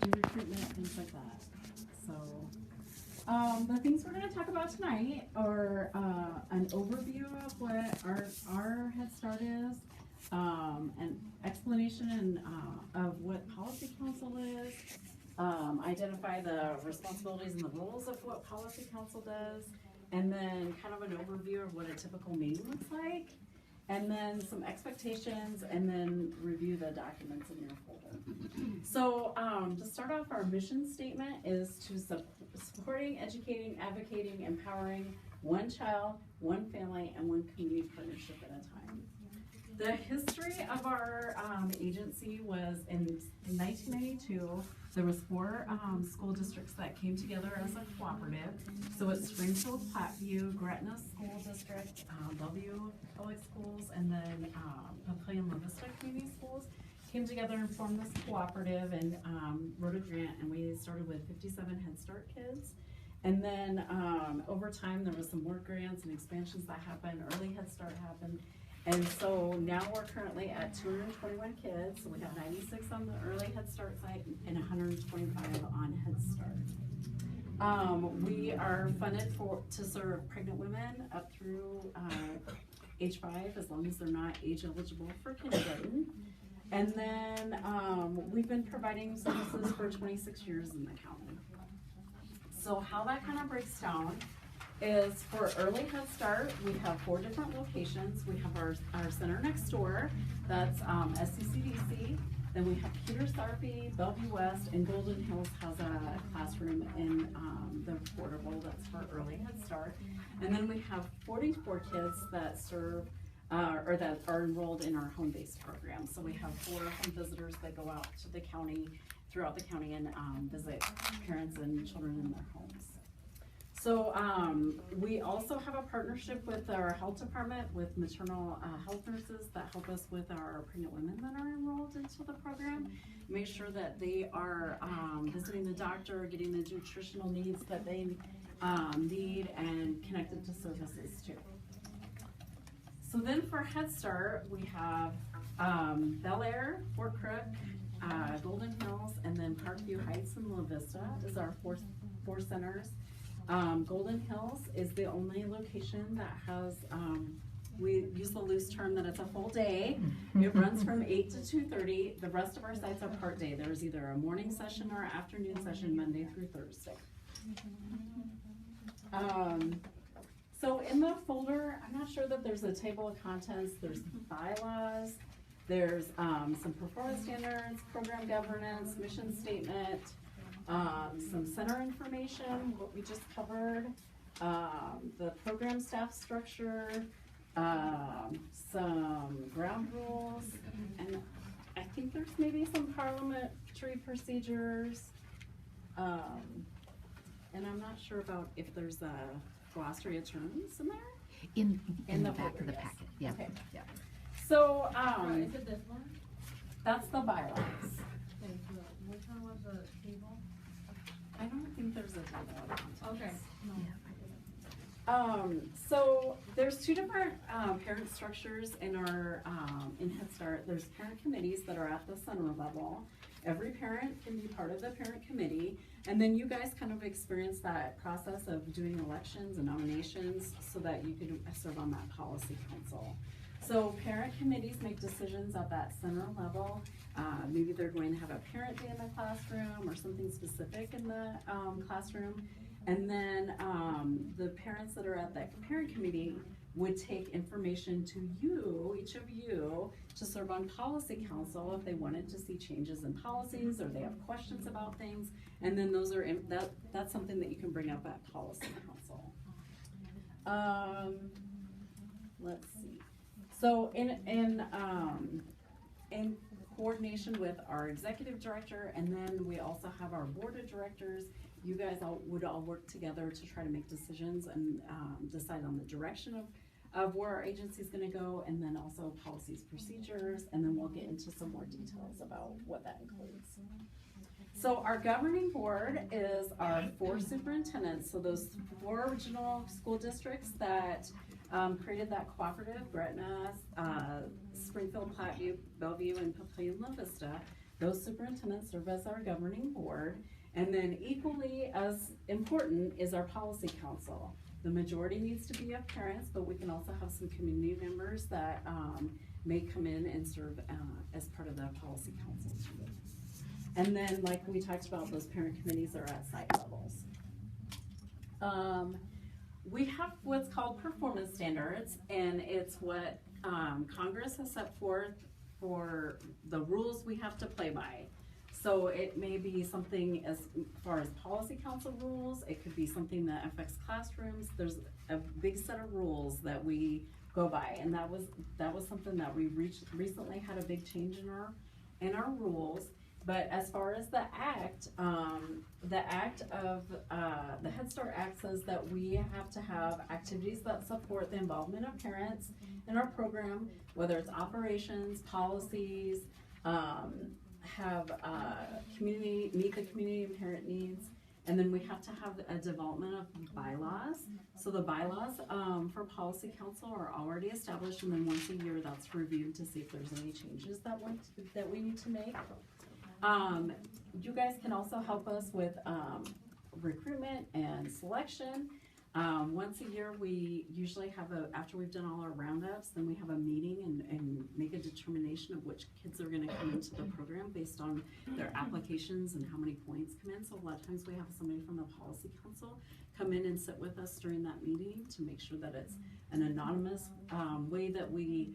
and recruitment, things like that. So, the things we're going to talk about tonight are an overview of what our Head Start is, an explanation of what Policy Council is, identify the responsibilities and the roles of what Policy Council does, and then kind of an overview of what a typical meeting looks like, and then some expectations, and then review the documents in your folder. So to start off, our mission statement is to supporting, educating, advocating, empowering one child, one family, and one community partnership at a time. The history of our agency was in 1992. There was 4 school districts that came together as a cooperative. So it's Springfield, Platteview, Gretna School District, Bellevue Public Schools, and then Papillion La Vista Community Schools came together and formed this cooperative and wrote a grant, and we started with 57 Head Start kids. And then over time there was some more grants and expansions that happened. Early Head Start happened. And so now we're currently at 221 kids. So we have 96 on the early Head Start site and 125 on Head Start. We are funded to serve pregnant women up through age 5, as long as they're not age eligible for kindergarten. And then we've been providing services for 26 years in the county. So how that kind of breaks down is for early Head Start, we have 4 different locations. We have our center next door, that's SCCDC. Then we have Peter Sarpy, Bellevue West, and Golden Hills has a classroom in the portable that's for early Head Start. And then we have 44 kids that serve or that are enrolled in our home-based program. So we have 4 home visitors that go out to the county, throughout the county, and visit parents and children in their homes. So we also have a partnership with our health department with maternal health nurses that help us with our pregnant women that are enrolled into the program. Make sure that they are visiting the doctor, getting the nutritional needs that they need, and connected to services too. So then for Head Start, we have Bel Air, Fort Crook, Golden Hills, and then Parkview Heights and La Vista is our four centers. Golden Hills is the only location that has, we use the loose term that it's a full day. It runs from 8 to 2:30. The rest of our sites are part day. There's either a morning session or afternoon session Monday through Thursday. So in the folder, I'm not sure that there's a table of contents. There's bylaws. There's some performance standards, program governance, mission statement, some center information, what we just covered, the program staff structure, some ground rules, and I think there's maybe some parliamentary procedures, and I'm not sure about if there's a glossary of terms in there? In the back folder, of the yes. packet, yeah. Okay. Yeah. So, Is it this one? that's the bylaws. Thank you. Which one was the table? I don't think there's a table of contents. Okay. No. So there's 2 different parent structures in our in Head Start. There's parent committees that are at the center level. Every parent can be part of the parent committee, and then you guys kind of experience that process of doing elections and nominations so that you can serve on that policy council. So parent committees make decisions at that center level. Maybe they're going to have a parent day in the classroom or something specific in the classroom. And then the parents that are at that parent committee would take information to you, each of you, to serve on policy council if they wanted to see changes in policies or they have questions about things. And then those are that's something that you can bring up at policy council. Let's see. So in coordination with our executive director, and then we also have our board of directors, you guys would all work together to try to make decisions and decide on the direction of where our agency is going to go, and then also policies, procedures, and then we'll get into some more details about what that includes. So our governing board is our 4 superintendents. So those 4 regional school districts that created that cooperative, Gretna, Springfield, Platteview, Bellevue, and Papillion La Vista, Those superintendents serve as our governing board. And then equally as important is our policy council. The majority needs to be of parents, but we can also have some community members that may come in and serve as part of the policy council too. And then, like we talked about, those parent committees are at site levels. We have what's called performance standards, and it's what Congress has set forth for the rules we have to play by. So it may be something as far as policy council rules, it could be something that affects classrooms. There's a big set of rules that we go by, and that was something that we recently had a big change in our rules. But as far as the act of the Head Start Act says that we have to have activities that support the involvement of parents in our program, whether it's operations, policies, have meet the community and parent needs, and then we have to have a development of bylaws. So the bylaws for policy council are already established, and then once a year that's reviewed to see if there's any changes that we need to make. You guys can also help us with recruitment and selection. Once a year, we usually have after we've done all our roundups, then we have a meeting and make a determination of which kids are gonna come into the program based on their applications and how many points come in. So a lot of times we have somebody from the policy council come in and sit with us during that meeting to make sure that it's an anonymous way that we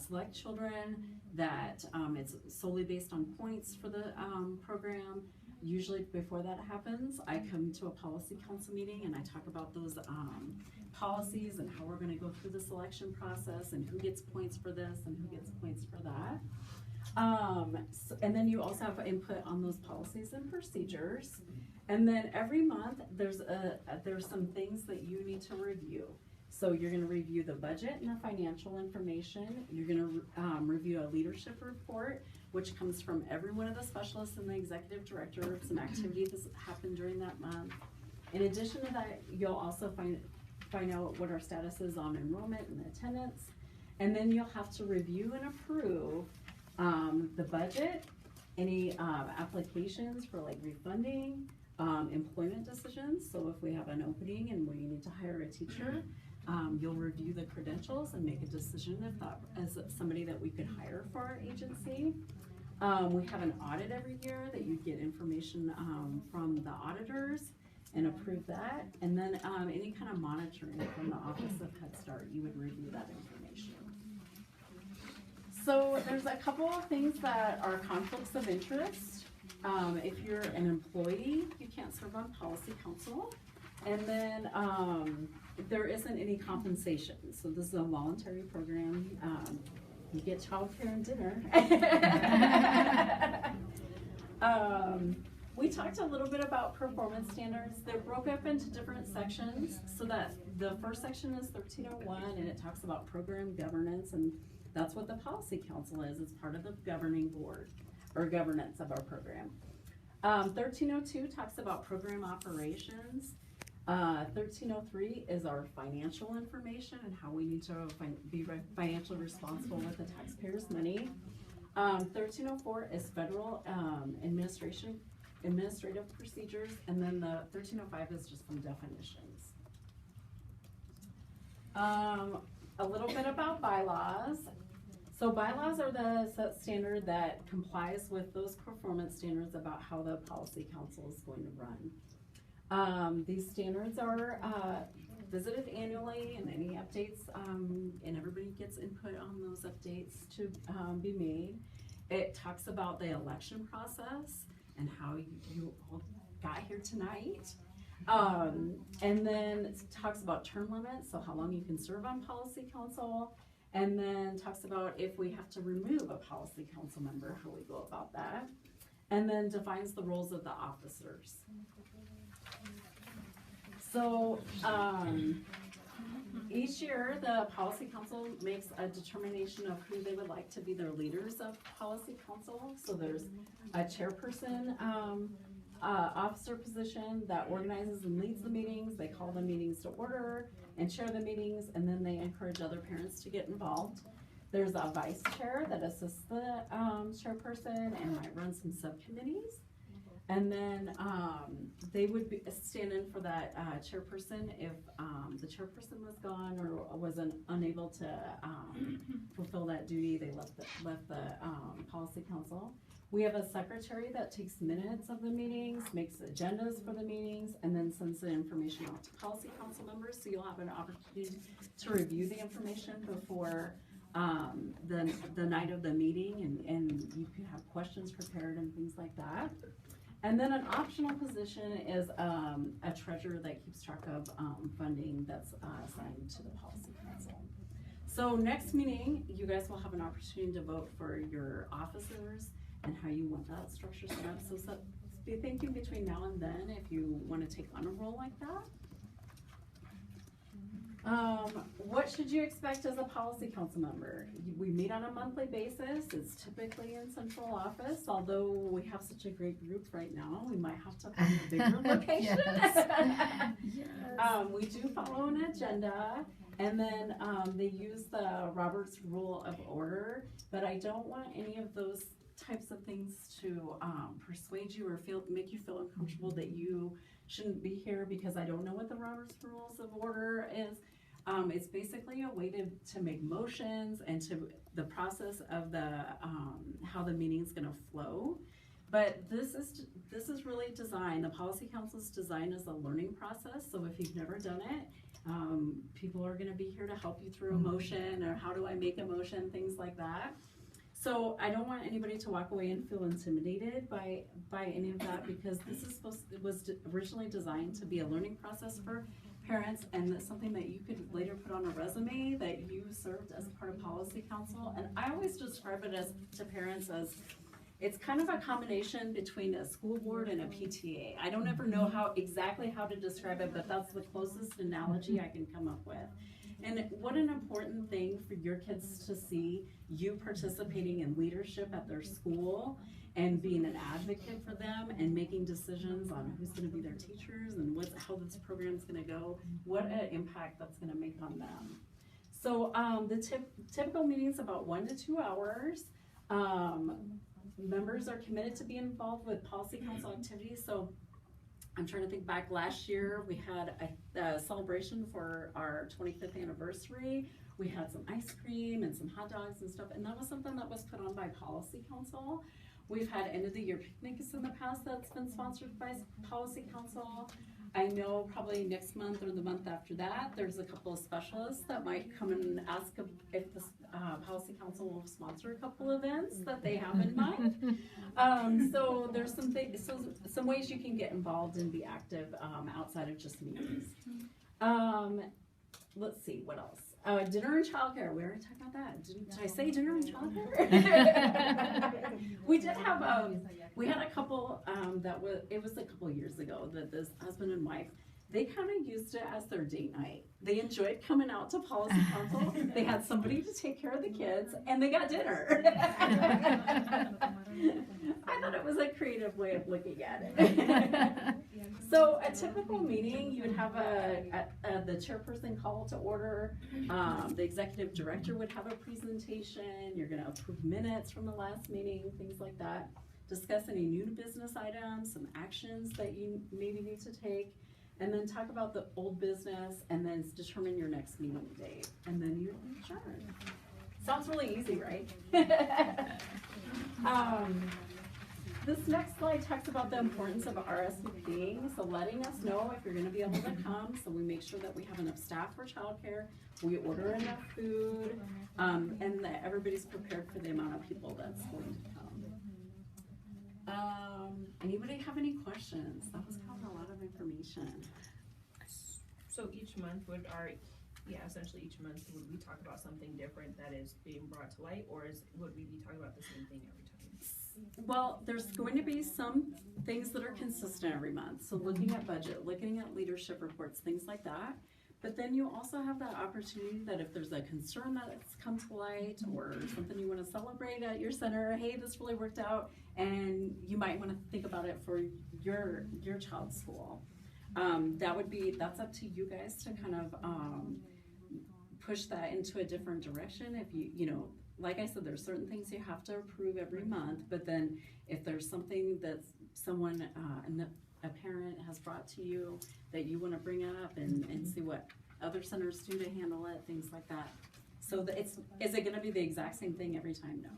select children, that it's solely based on points for the program. Usually before that happens, I come to a policy council meeting and I talk about those policies and how we're gonna go through the selection process and who gets points for this and who gets points for that. And then you also have input on those policies and procedures. And then every month there's some things that you need to review. So you're gonna review the budget and the financial information. You're gonna review a leadership report, which comes from every one of the specialists and the executive director, some activities that happened during that month. In addition to that, you'll also find out what our status is on enrollment and attendance. And then you'll have to review and approve the budget, any applications for like refunding, employment decisions. So if we have an opening and we need to hire a teacher, you'll review the credentials and make a decision if that is somebody that we could hire for our agency. We have an audit every year that you get information from the auditors and approve that. And then any kind of monitoring from the Office of Head Start, you would review that information. So there's a couple of things that are conflicts of interest. If you're an employee, you can't serve on policy council. And then there isn't any compensation. So this is a voluntary program. You get childcare and dinner. We talked a little bit about performance standards. They're broke up into different sections, so that the first section is 1301, and it talks about program governance, and that's what the policy council is. It's part of the governing board or governance of our program. 1302 talks about program operations. 1303 is our financial information and how we need to be financially responsible with the taxpayers' money. 1304 is federal administrative procedures, and then the 1305 is just some definitions. A little bit about bylaws. So bylaws are the set standard that complies with those performance standards about how the policy council is going to run. These standards are visited annually, and any updates, and everybody gets input on those updates to be made. It talks about the election process and how you all got here tonight. And then it talks about term limits, so how long you can serve on policy council. And then talks about if we have to remove a policy council member, how we go about that. And then defines the roles of the officers. So each year the policy council makes a determination of who they would like to be their leaders of policy council. So there's a chairperson officer position that organizes and leads the meetings. They call the meetings to order and chair the meetings, and then they encourage other parents to get involved. There's a vice chair that assists the chairperson and might run some subcommittees. And then they would stand in for that chairperson if the chairperson was gone or wasn't unable to fulfill that duty. They left the policy council. We have a secretary that takes minutes of the meetings, makes agendas for the meetings, and then sends the information out to policy council members. So you'll have an opportunity to review the information before the night of the meeting, and you can have questions prepared and things like that. And then an optional position is a treasurer that keeps track of funding that's assigned to the policy council. So next meeting, you guys will have an opportunity to vote for your officers and how you want that structure set up. So be thinking between now and then if you want to take on a role like that. What should you expect as a policy council member? We meet on a monthly basis. It's typically in central office, although we have such a great group right now, we might have to find a bigger location. We do follow an agenda, and then they use the Robert's Rule of Order, but I don't want any of those types of things to persuade you or make you feel uncomfortable that you shouldn't be here because I don't know what the Robert's Rules of Order is. It's basically a way to make motions and to the process of the how the meeting's going to flow. But this is really designed. The policy council is designed as a learning process. So if you've never done it, people are going to be here to help you through a motion or how do I make a motion, things like that. So I don't want anybody to walk away and feel intimidated by any of that, because this is was originally designed to be a learning process for parents, and that's something that you could later put on a resume that you served as part of policy council. And I always describe it to parents as it's kind of a combination between a school board and a PTA. I don't ever know exactly how to describe it, but that's the closest analogy I can come up with. And what an important thing for your kids to see you participating in leadership at their school and being an advocate for them and making decisions on who's going to be their teachers and how this program is going to go, what an impact that's going to make on them. So the typical meeting is about 1 to 2 hours. Members are committed to be involved with policy council activities. So I'm trying to think back, last year we had a celebration for our 25th anniversary. We had some ice cream and some hot dogs and stuff, and that was something that was put on by policy council. We've had end of the year picnics in the past that's been sponsored by policy council. I know probably next month or the month after that, there's a couple of specialists that might come and ask if the policy council will sponsor a couple events that they have in mind. So there's some ways you can get involved and be active outside of just meetings. Let's see, what else? Dinner and childcare. We already talked about that. Did I say dinner and childcare? We did have we had a couple it was a couple years ago that this husband and wife, they kind of used it as their date night. They enjoyed coming out to policy council. They had somebody to take care of the kids, and they got dinner. I thought it was a creative way of looking at it. So a typical meeting, you would have the chairperson call to order. The executive director would have a presentation. You're going to approve minutes from the last meeting, things like that. Discuss any new business items, some actions that you maybe need to take, and then talk about the old business, and then determine your next meeting date, and then you're adjourned. Sounds really easy, right? This next slide talks about the importance of RSVPing, so letting us know if you're going to be able to come, so we make sure that we have enough staff for childcare, we order enough food, and that everybody's prepared for the amount of people that's going to come. Anybody have any questions? That was kind of a lot of information. So each month essentially each month would we talk about something different that is being brought to light, or would we be talking about the same thing every time? Well, there's going to be some things that are consistent every month. So looking at budget, looking at leadership reports, things like that. But then you also have that opportunity that if there's a concern that's come to light or something you want to celebrate at your center, hey, this really worked out, and you might want to think about it for your child's school. That's up to you guys to kind of push that into a different direction. If like I said, there's certain things you have to approve every month, but then if there's something that someone, a parent has brought to you that you wanna bring up and see what other centers do to handle it, things like that. So is it gonna be the exact same thing every time? No.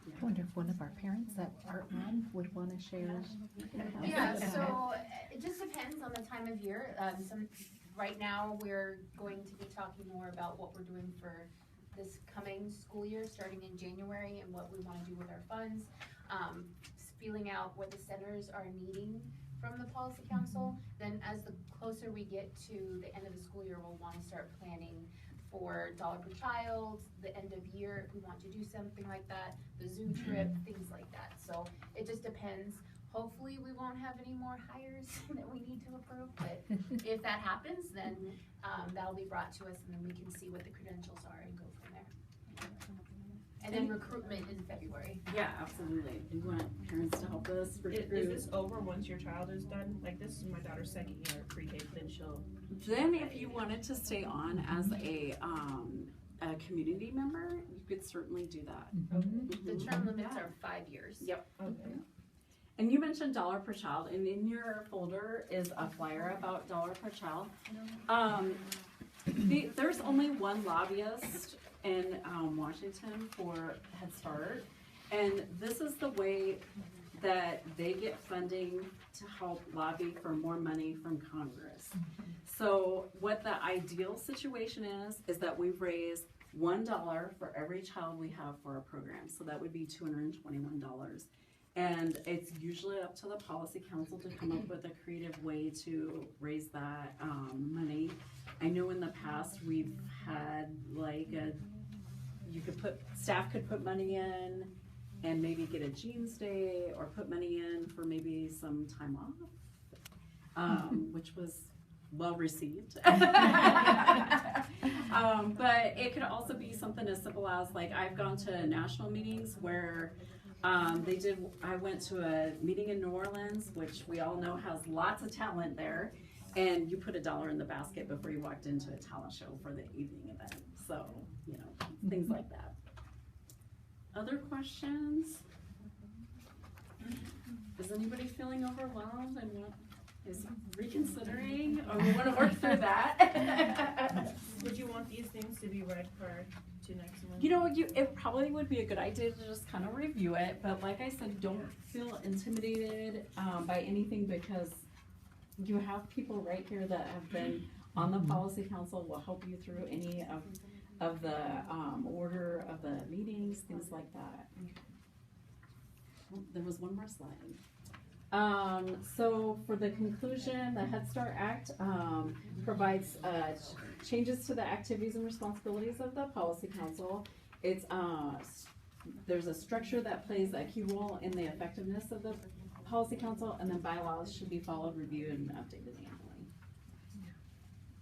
I wonder if one of our parents that aren't on would wanna share. Yeah, so it just depends on the time of year. Right now, we're going to be talking more about what we're doing for this coming school year, starting in January, and what we wanna do with our funds. Feeling out what the centers are needing from the policy council. Then as the closer we get to the end of the school year, we'll wanna start planning for dollar per child, the end of year, if we want to do something like that, the zoo trip, things like that. So it just depends. Hopefully we won't have any more hires that we need to approve, but if that happens, then that'll be brought to us and then we can see what the credentials are and go from there. And then recruitment in February. Yeah, absolutely. We want parents to help us recruit. Is this over once your child is done? Like, this is my daughter's second year of pre-K, then she'll. Then if you wanted to stay on as a community member, you could certainly do that. The term limits are 5 years. Yep. Okay. And you mentioned dollar per child, and in your folder is a flyer about dollar per child. There's only one lobbyist in Washington for Head Start, and this is the way that they get funding to help lobby for more money from Congress. So what the ideal situation is that we raise $1 for every child we have for our program, so that would be $221. And it's usually up to the policy council to come up with a creative way to raise that money. I know in the past we've had staff could put money in and maybe get a jeans day or put money in for maybe some time off, which was well received. But it could also be something as simple as, like, I've gone to national meetings where I went to a meeting in New Orleans, which we all know has lots of talent there, and you put $1 in the basket before you walked into a talent show for the evening event. So, things like that. Other questions? Is anybody feeling overwhelmed and is reconsidering, or we want to work through that? Would you want these things to be read to next month? It probably would be a good idea to just kind of review it, but like I said, don't feel intimidated by anything, because you have people right here that have been on the policy council, will help you through any of the order of the meetings, things like that. There was one more slide. So for the conclusion, the Head Start Act provides changes to the activities and responsibilities of the Policy Council. It's there's a structure that plays a key role in the effectiveness of the Policy Council, and then bylaws should be followed, reviewed, and updated annually.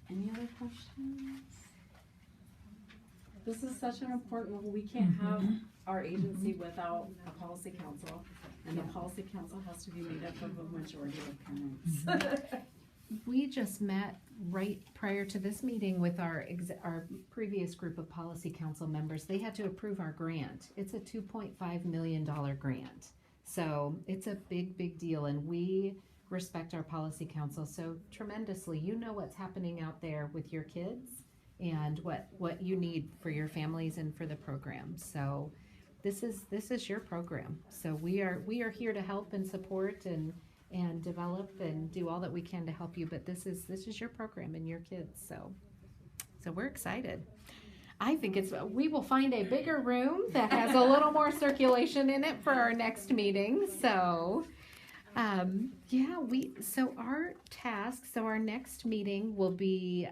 Any other questions? This is such an important role. We can't have our agency without a Policy Council. And the Policy Council has to be made up of a majority of parents. We just met right prior to this meeting with our previous group of Policy Council members. They had to approve our grant. It's a $2.5 million grant. So it's a big, big deal, and we respect our Policy Council so tremendously. You know what's happening out there with your kids and what you need for your families and for the program. So this is your program. So we are here to help and support and develop and do all that we can to help you. But this is your program and your kids. So we're excited. I think we will find a bigger room that has a little more circulation in it for our next meeting. So our next meeting will be,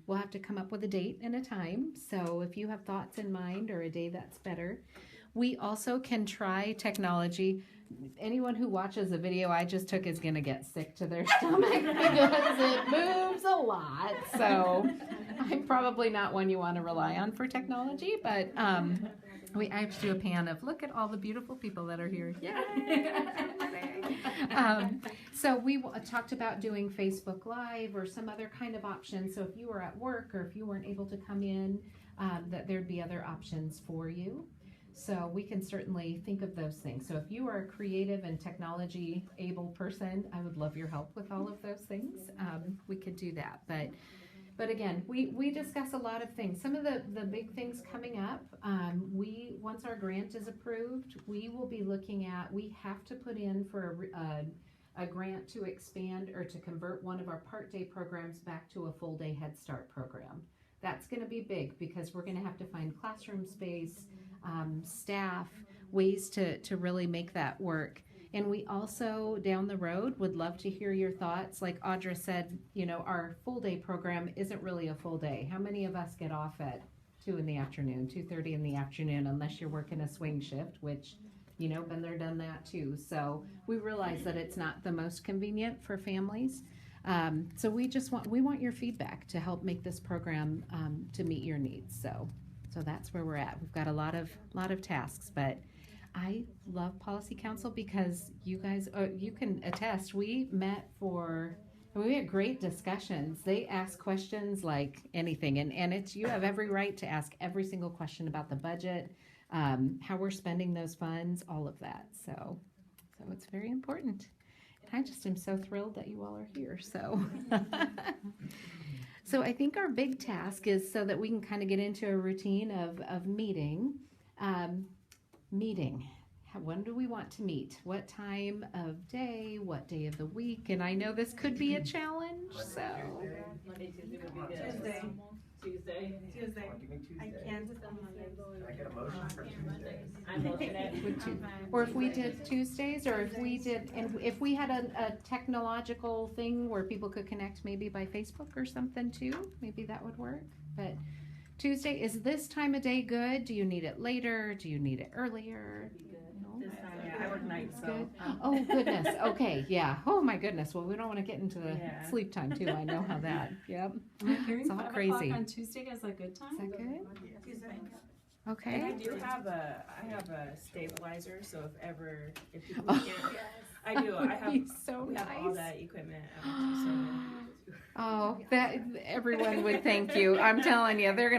we'll have to come up with a date and a time. So if you have thoughts in mind or a day that's better. We also can try technology. Anyone who watches the video I just took is going to get sick to their stomach because it moves a lot. So I'm probably not one you want to rely on for technology, but I have to do a pan of look at all the beautiful people that are here. So we talked about doing Facebook Live or some other kind of option. So if you were at work or if you weren't able to come in, that there'd be other options for you. So we can certainly think of those things. So if you are a creative and technology able person, I would love your help with all of those things. We could do that. But again, we discuss a lot of things. Some of the big things coming up, once our grant is approved, we will be looking at, we have to put in for a grant to expand or to convert one of our part day programs back to a full day Head Start program. That's going to be big because we're going to have to find classroom space, staff, ways to really make that work. And we also, down the road, would love to hear your thoughts. Like Audra said, our full day program isn't really a full day. How many of us get off at 2 in the afternoon, 2:30 in the afternoon, unless you're working a swing shift, which, been there, done that too. So we realize that it's not the most convenient for families. So we want your feedback to help make this program to meet your needs. So that's where we're at. We've got a lot of tasks, but I love Policy Council because you guys, you can attest, we had great discussions. They ask questions like anything, and you have every right to ask every single question about the budget, how we're spending those funds, all of that. So it's very important. I just am so thrilled that you all are here. So I think our big task is so that we can kind of get into a routine of meeting. When do we want to meet? What time of day? What day of the week? And I know this could be a challenge, so. Monday, Tuesday would be good. Tuesday. I can't. Can I get a motion for Tuesday? I'm motioning it. Or if we did Tuesdays, or if we had a technological thing where people could connect maybe by Facebook or something too, maybe that would work. But Tuesday, is this time of day good? Do you need it later? Do you need it earlier? This time, yeah, I work nights, so. Good. Oh, goodness. Okay, yeah. Oh, my goodness. Well, we don't want to get into the sleep time, too. I know how that, yep. It's all crazy. On Tuesday is a good time? Is that good? Tuesday. Okay. And I do have a stabilizer, so if people Oh. can't, I do. I have, He's so we have all nice. that equipment. Oh, that everyone would thank you. I'm telling you, they're gonna